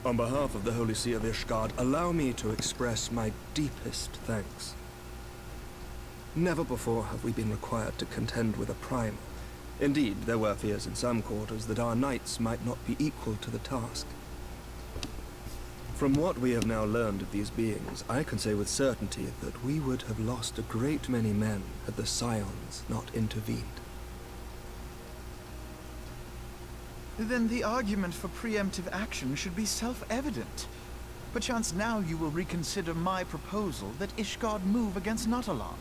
On behalf of the Holy See of Ishgard, allow me to express my deepest thanks. Never before have we been required to contend with a primal. Indeed, there were fears in some quarters that our knights might not be equal to the task. From what we have now learned of these beings, I can say with certainty that we would have lost a great many men had the Scions not intervened. Then the argument for preemptive action should be self-evident. Perchance now you will reconsider my proposal that Ishgard move against Nautalon.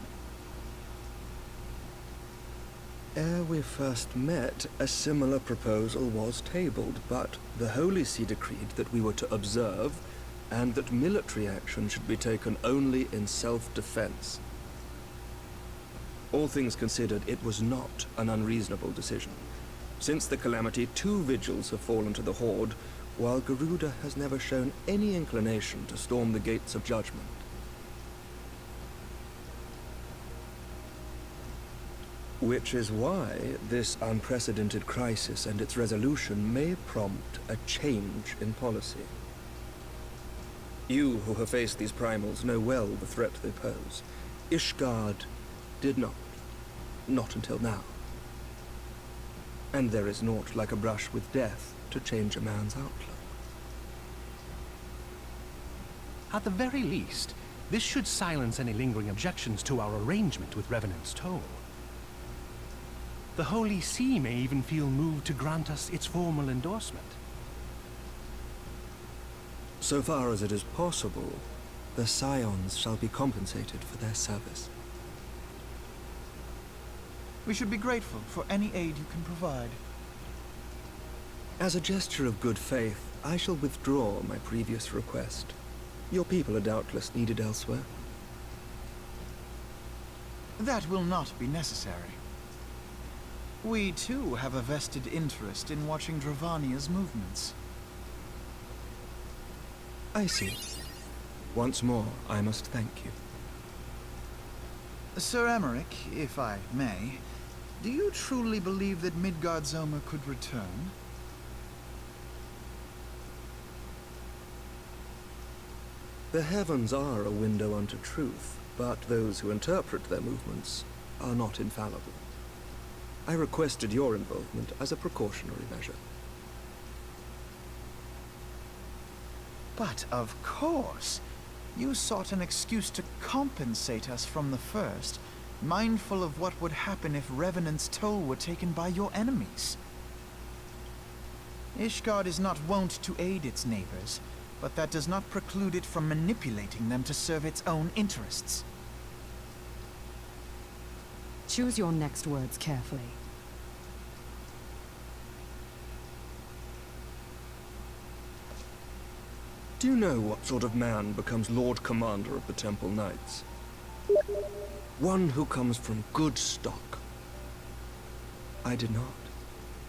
Ere we first met, a similar proposal was tabled, but the Holy See decreed that we were to observe, and that military action should be taken only in self-defense. All things considered, it was not an unreasonable decision. Since the calamity, 2 vigils have fallen to the Horde, while Garuda has never shown any inclination to storm the gates of judgment. Which is why this unprecedented crisis and its resolution may prompt a change in policy. You who have faced these primals know well the threat they pose. Ishgard did not. Not until now. And there is naught like a brush with death to change a man's outlook. At the very least, this should silence any lingering objections to our arrangement with Revenant's Toll. The Holy See may even feel moved to grant us its formal endorsement. So far as it is possible, the Scions shall be compensated for their service. We should be grateful for any aid you can provide. As a gesture of good faith, I shall withdraw my previous request. Your people are doubtless needed elsewhere. That will not be necessary. We too have a vested interest in watching Dravania's movements. I see. Once more, I must thank you. Sir Emmerich, if I may, do you truly believe that Midgard-Zoma could return? The heavens are a window unto truth, but those who interpret their movements are not infallible. I requested your involvement as a precautionary measure. But of course, you sought an excuse to compensate us from the first, mindful of what would happen if Revenant's Toll were taken by your enemies. Ishgard is not wont to aid its neighbors, but that does not preclude it from manipulating them to serve its own interests. Choose your next words carefully. Do you know what sort of man becomes Lord Commander of the Temple Knights? One who comes from good stock. I did not.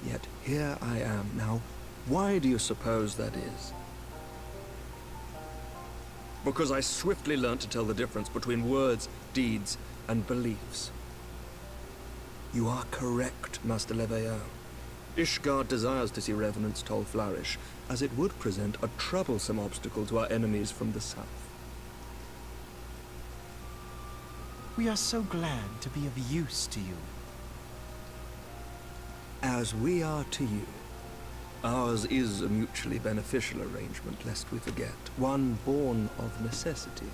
Yet here I am now. Why do you suppose that is? Because I swiftly learnt to tell the difference between words, deeds, and beliefs. You are correct, Master Leveilleur. Ishgard desires to see Revenant's Toll flourish, as it would present a troublesome obstacle to our enemies from the south. We are so glad to be of use to you. As we are to you. Ours is a mutually beneficial arrangement, lest we forget, one born of necessity.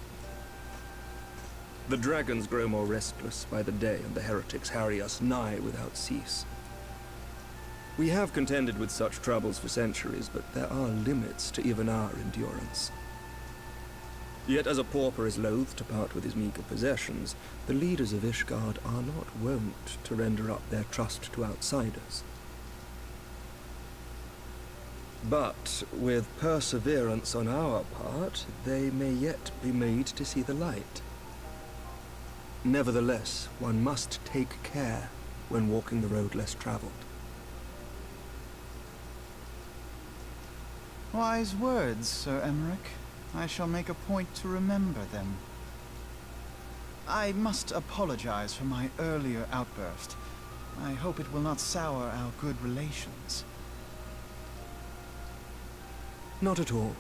The dragons grow more restless by the day, and the heretics harry us nigh without cease. We have contended with such troubles for centuries, but there are limits to even our endurance. Yet as a pauper is loath to part with his meager possessions, the leaders of Ishgard are not wont to render up their trust to outsiders. But with perseverance on our part, they may yet be made to see the light. Nevertheless, one must take care when walking the road less traveled. Wise words, Sir Emmerich. I shall make a point to remember them. I must apologize for my earlier outburst. I hope it will not sour our good relations. Not at all.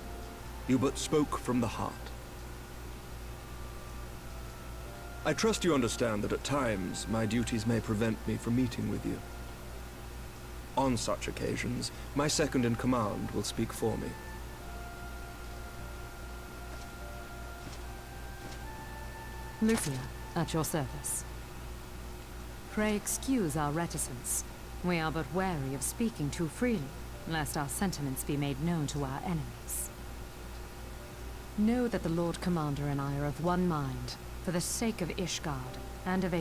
You but spoke from the heart. I trust you understand that at times my duties may prevent me from meeting with you. On such occasions, my second-in-command will speak for me. Lucia, at your service. Pray excuse our reticence. We are but wary of speaking too freely, lest our sentiments be made known to our enemies. Know that the Lord Commander and I are of one mind, for the sake of Ishgard and of ARR.